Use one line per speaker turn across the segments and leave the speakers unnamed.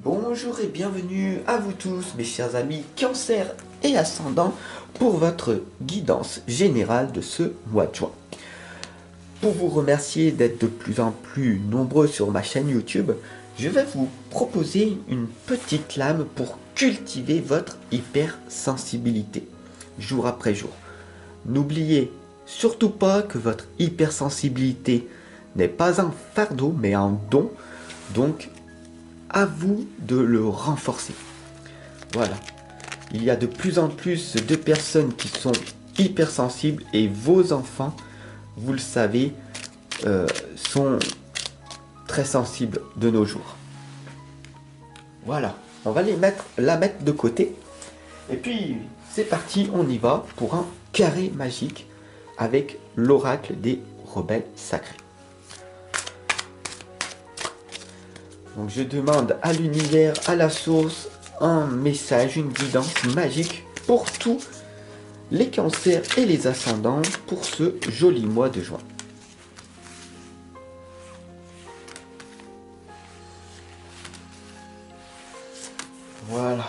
Bonjour et bienvenue à vous tous, mes chers amis Cancer et Ascendant, pour votre guidance générale de ce mois de juin. Pour vous remercier d'être de plus en plus nombreux sur ma chaîne YouTube, je vais vous proposer une petite lame pour cultiver votre hypersensibilité, jour après jour. N'oubliez surtout pas que votre hypersensibilité n'est pas un fardeau, mais un don, donc à vous de le renforcer. Voilà. Il y a de plus en plus de personnes qui sont hypersensibles et vos enfants, vous le savez, sont très sensibles de nos jours. Voilà. On va la mettre de côté. Et puis, c'est parti, on y va pour un carré magique avec l'oracle des rebelles sacrés. Donc je demande à l'univers, à la source, un message, une guidance magique pour tous les cancers et les ascendants pour ce joli mois de juin. Voilà.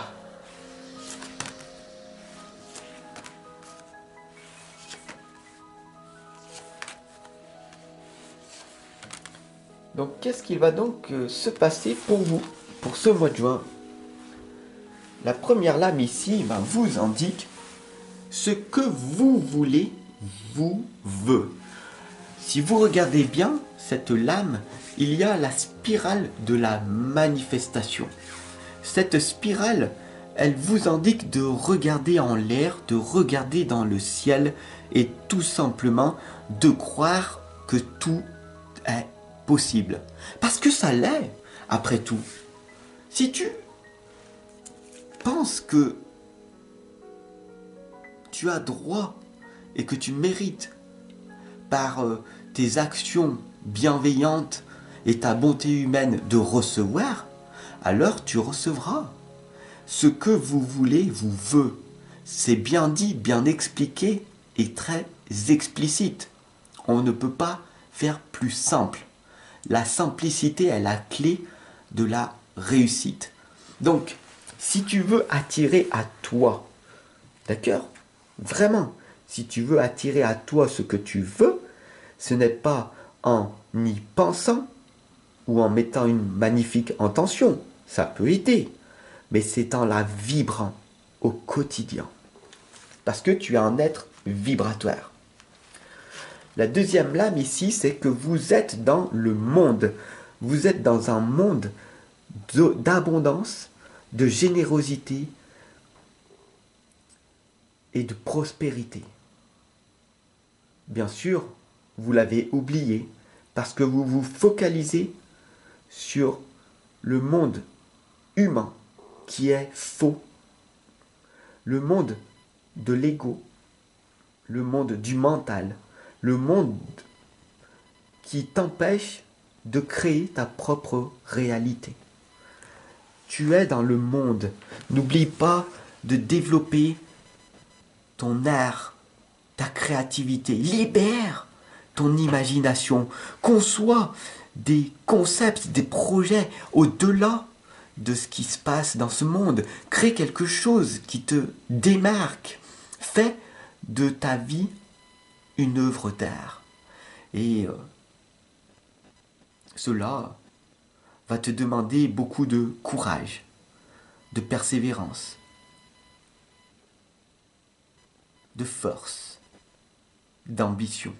Donc qu'est-ce qu'il va donc se passer pour vous, pour ce mois de juin? La première lame ici vous indique ce que vous voulez vous veut. Si vous regardez bien cette lame, il y a la spirale de la manifestation. Cette spirale, elle vous indique de regarder en l'air, de regarder dans le ciel et tout simplement de croire que tout est possible. Parce que ça l'est, après tout. Si tu penses que tu as droit et que tu mérites par tes actions bienveillantes et ta bonté humaine de recevoir, alors tu recevras. Ce que vous voulez vous veut. C'est bien dit, bien expliqué et très explicite. On ne peut pas faire plus simple. La simplicité est la clé de la réussite. Donc, si tu veux attirer à toi, d'accord? Vraiment, si tu veux attirer à toi ce que tu veux, ce n'est pas en y pensant ou en mettant une magnifique intention, ça peut aider, mais c'est en la vibrant au quotidien. Parce que tu es un être vibratoire. La deuxième lame ici, c'est que vous êtes dans le monde. Vous êtes dans un monde d'abondance, de générosité et de prospérité. Bien sûr, vous l'avez oublié parce que vous vous focalisez sur le monde humain qui est faux, le monde de l'ego, le monde du mental, le monde qui t'empêche de créer ta propre réalité. Tu es dans le monde. N'oublie pas de développer ton art, ta créativité. Libère ton imagination. Conçois des concepts, des projets au-delà de ce qui se passe dans ce monde. Crée quelque chose qui te démarque. Fais de ta vie une œuvre d'art. Et cela va te demander beaucoup de courage, de persévérance, de force, d'ambition.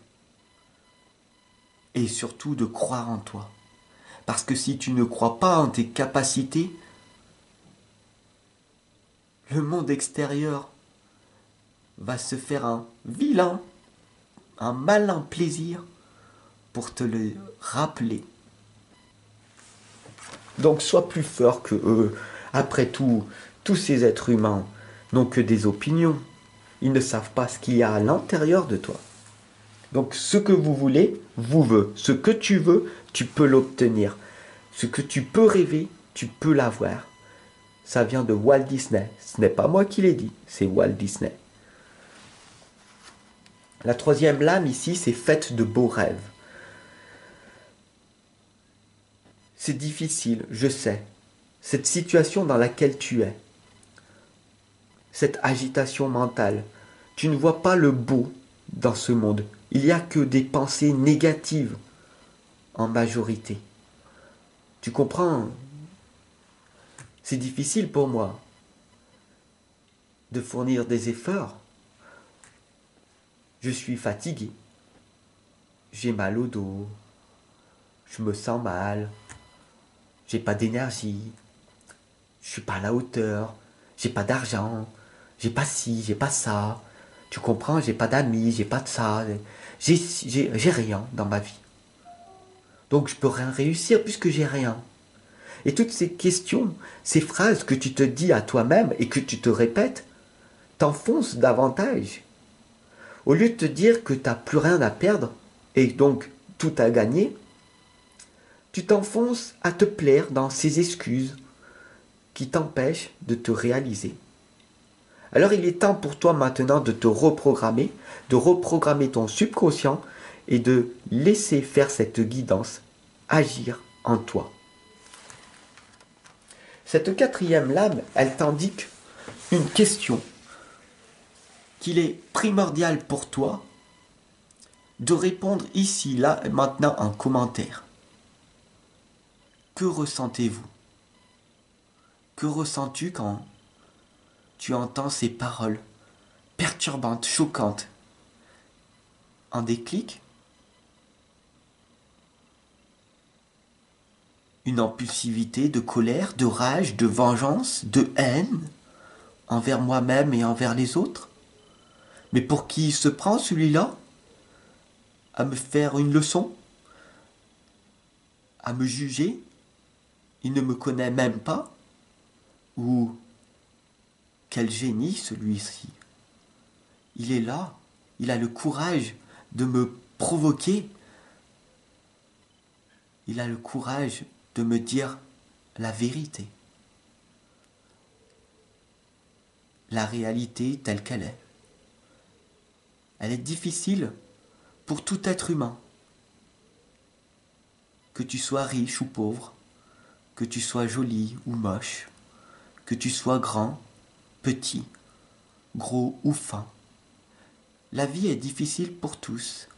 Et surtout de croire en toi. Parce que si tu ne crois pas en tes capacités, le monde extérieur va se faire un vilain, un malin plaisir pour te le rappeler. Donc sois plus fort que eux. Après tout, tous ces êtres humains n'ont que des opinions. Ils ne savent pas ce qu'il y a à l'intérieur de toi. Donc ce que vous voulez, vous veut. Ce que tu veux, tu peux l'obtenir. Ce que tu peux rêver, tu peux l'avoir. Ça vient de Walt Disney. Ce n'est pas moi qui l'ai dit, c'est Walt Disney. La troisième lame ici, c'est faites de beaux rêves. C'est difficile, je sais. cette situation dans laquelle tu es, cette agitation mentale. Tu ne vois pas le beau dans ce monde. Il n'y a que des pensées négatives en majorité. Tu comprends? C'est difficile pour moi de fournir des efforts. Je suis fatigué. J'ai mal au dos. Je me sens mal. J'ai pas d'énergie. Je suis pas à la hauteur. J'ai pas d'argent. J'ai pas ci, j'ai pas ça. Tu comprends? J'ai pas d'amis, j'ai pas de ça. J'ai rien dans ma vie. Donc je peux rien réussir puisque j'ai rien. Et toutes ces questions, ces phrases que tu te dis à toi-même et que tu te répètes, t'enfoncent davantage. Au lieu de te dire que tu n'as plus rien à perdre et donc tout à gagner, tu t'enfonces à te plaire dans ces excuses qui t'empêchent de te réaliser. Alors il est temps pour toi maintenant de te reprogrammer, de reprogrammer ton subconscient et de laisser faire cette guidance agir en toi. Cette quatrième lame, elle t'indique une question qu'il est primordial pour toi de répondre ici, là, et maintenant en commentaire. Que ressentez-vous? Que ressens-tu quand tu entends ces paroles perturbantes, choquantes? Un déclic? Une impulsivité de colère, de rage, de vengeance, de haine envers moi-même et envers les autres? Mais pour qui il se prend celui-là? À me faire une leçon? À me juger? Il ne me connaît même pas? Ou quel génie celui-ci! Il est là, il a le courage de me provoquer. Il a le courage de me dire la vérité. La réalité telle qu'elle est. Elle est difficile pour tout être humain. Que tu sois riche ou pauvre, que tu sois joli ou moche, que tu sois grand, petit, gros ou fin. La vie est difficile pour tous.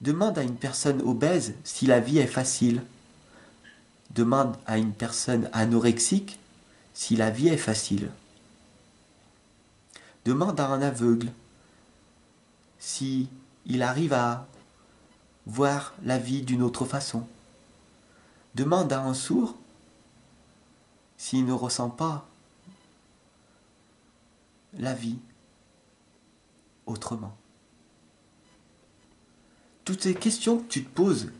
Demande à une personne obèse si la vie est facile. Demande à une personne anorexique si la vie est facile. Demande à un aveugle si il arrive à voir la vie d'une autre façon. Demande à un sourd s'il ne ressent pas la vie autrement. Toutes ces questions que tu te poses,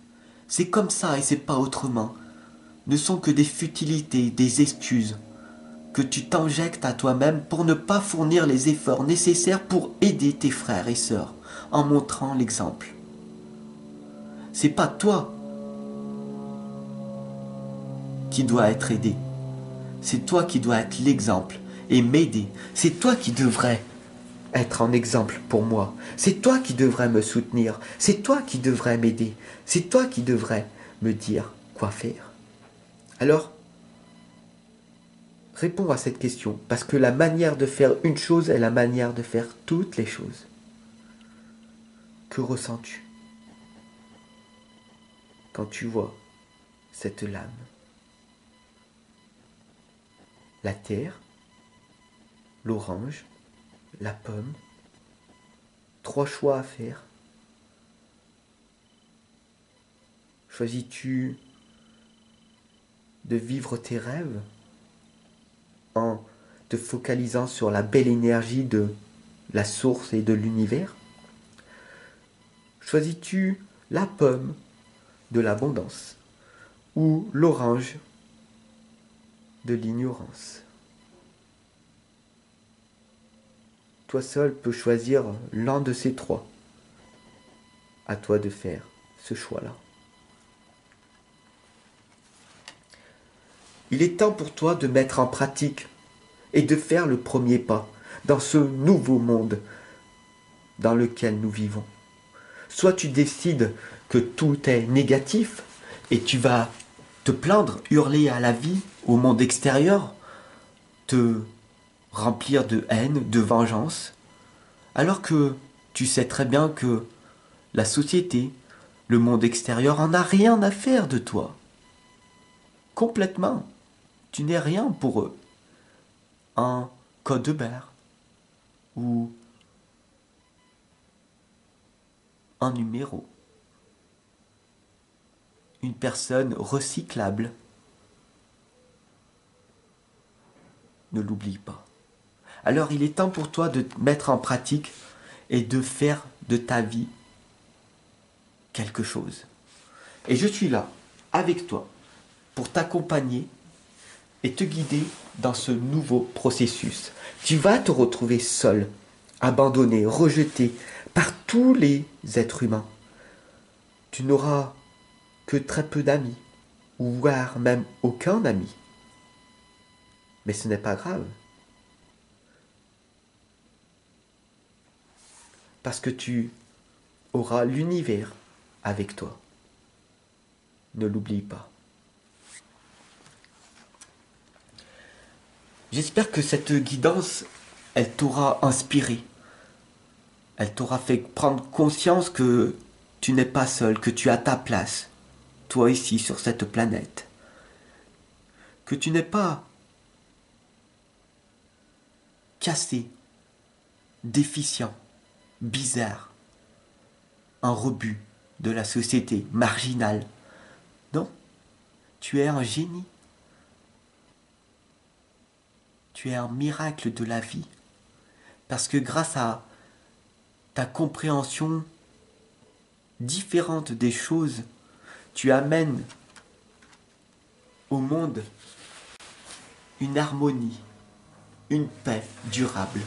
c'est comme ça et c'est pas autrement, ne sont que des futilités, des excuses que tu t'injectes à toi-même pour ne pas fournir les efforts nécessaires pour aider tes frères et sœurs en montrant l'exemple. C'est pas toi qui dois être aidé, c'est toi qui dois être l'exemple et m'aider. C'est toi qui devrais être un exemple pour moi. C'est toi qui devrais me soutenir. C'est toi qui devrais m'aider. C'est toi qui devrais me dire quoi faire. Alors, réponds à cette question, parce que la manière de faire une chose est la manière de faire toutes les choses. Que ressens-tu quand tu vois cette lame? La terre, l'orange, la pomme, 3 choix à faire. Choisis-tu de vivre tes rêves en te focalisant sur la belle énergie de la source et de l'univers? Choisis-tu la pomme de l'abondance ou l'orange de l'ignorance? Toi seul peux choisir l'un de ces 3. À toi de faire ce choix-là. Il est temps pour toi de mettre en pratique et de faire le premier pas dans ce nouveau monde dans lequel nous vivons. Soit tu décides que tout est négatif et tu vas te te plaindre, hurler à la vie, au monde extérieur, te remplir de haine, de vengeance, alors que tu sais très bien que la société, le monde extérieur en a rien à faire de toi. Complètement. Tu n'es rien pour eux. Un code barre ou un numéro. Une personne recyclable. Ne l'oublie pas. Alors il est temps pour toi de te mettre en pratique et de faire de ta vie quelque chose. Et je suis là, avec toi, pour t'accompagner et te guider dans ce nouveau processus. Tu vas te retrouver seul, abandonné, rejeté par tous les êtres humains. Tu n'auras que très peu d'amis, ou voire même aucun ami. Mais ce n'est pas grave. Parce que tu auras l'univers avec toi. Ne l'oublie pas. J'espère que cette guidance, elle t'aura inspiré. Elle t'aura fait prendre conscience que tu n'es pas seul, que tu as ta place, toi ici sur cette planète. Que tu n'es pas cassé, déficient, bizarre, un rebut de la société, marginal. Non, tu es un génie. Tu es un miracle de la vie. Parce que grâce à ta compréhension différente des choses, tu amènes au monde une harmonie, une paix durable.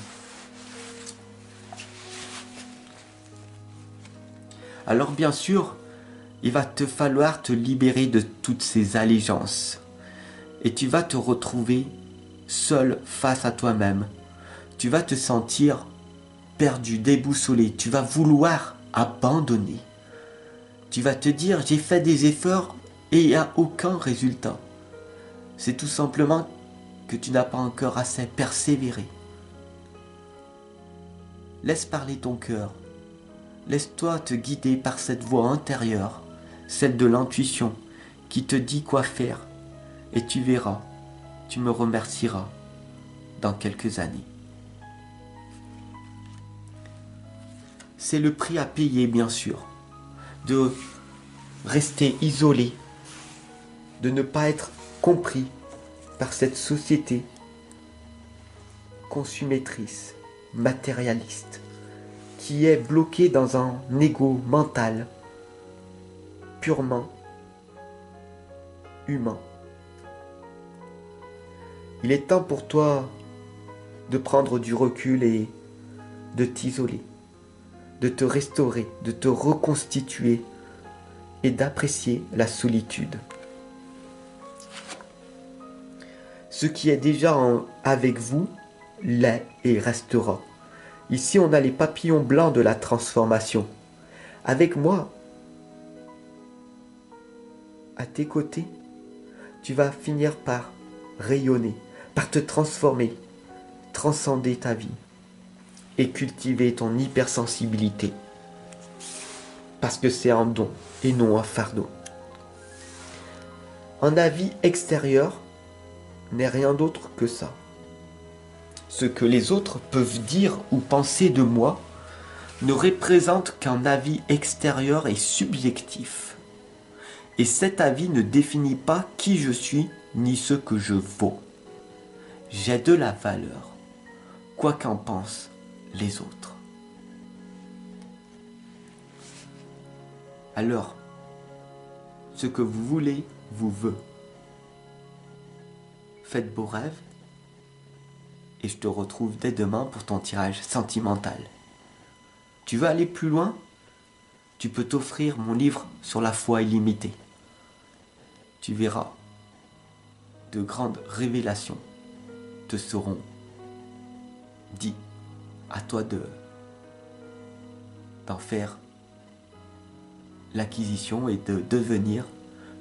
Alors bien sûr, il va te falloir te libérer de toutes ces allégeances. Et tu vas te retrouver seul face à toi-même. Tu vas te sentir perdu, déboussolé. Tu vas vouloir abandonner. Tu vas te dire, j'ai fait des efforts et il n'y a aucun résultat. C'est tout simplement que tu n'as pas encore assez persévéré. Laisse parler ton cœur. Laisse-toi te guider par cette voix intérieure, celle de l'intuition, qui te dit quoi faire. Et tu verras, tu me remercieras dans quelques années. C'est le prix à payer, bien sûr, de rester isolé, de ne pas être compris par cette société consummatrice, matérialiste, qui est bloquée dans un ego mental purement humain. Il est temps pour toi de prendre du recul et de t'isoler, de te restaurer, de te reconstituer et d'apprécier la solitude. Ce qui est déjà avec vous l'est et restera. Ici, on a les papillons blancs de la transformation. Avec moi, à tes côtés, tu vas finir par rayonner, par te transformer, transcender ta vie et cultiver ton hypersensibilité. Parce que c'est un don et non un fardeau. Un avis extérieur n'est rien d'autre que ça. Ce que les autres peuvent dire ou penser de moi ne représente qu'un avis extérieur et subjectif. Et cet avis ne définit pas qui je suis ni ce que je vaux. J'ai de la valeur, quoi qu'en pensent les autres. Alors, ce que vous voulez vous veut. Faites beaux rêves et je te retrouve dès demain pour ton tirage sentimental. Tu veux aller plus loin? Tu peux t'offrir mon livre sur la foi illimitée. Tu verras, de grandes révélations te seront dites. À toi d'en faire l'acquisition et de devenir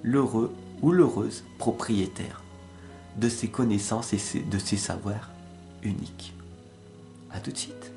l'heureux ou l'heureuse propriétaire de ses connaissances et de ses savoirs uniques. À tout de suite.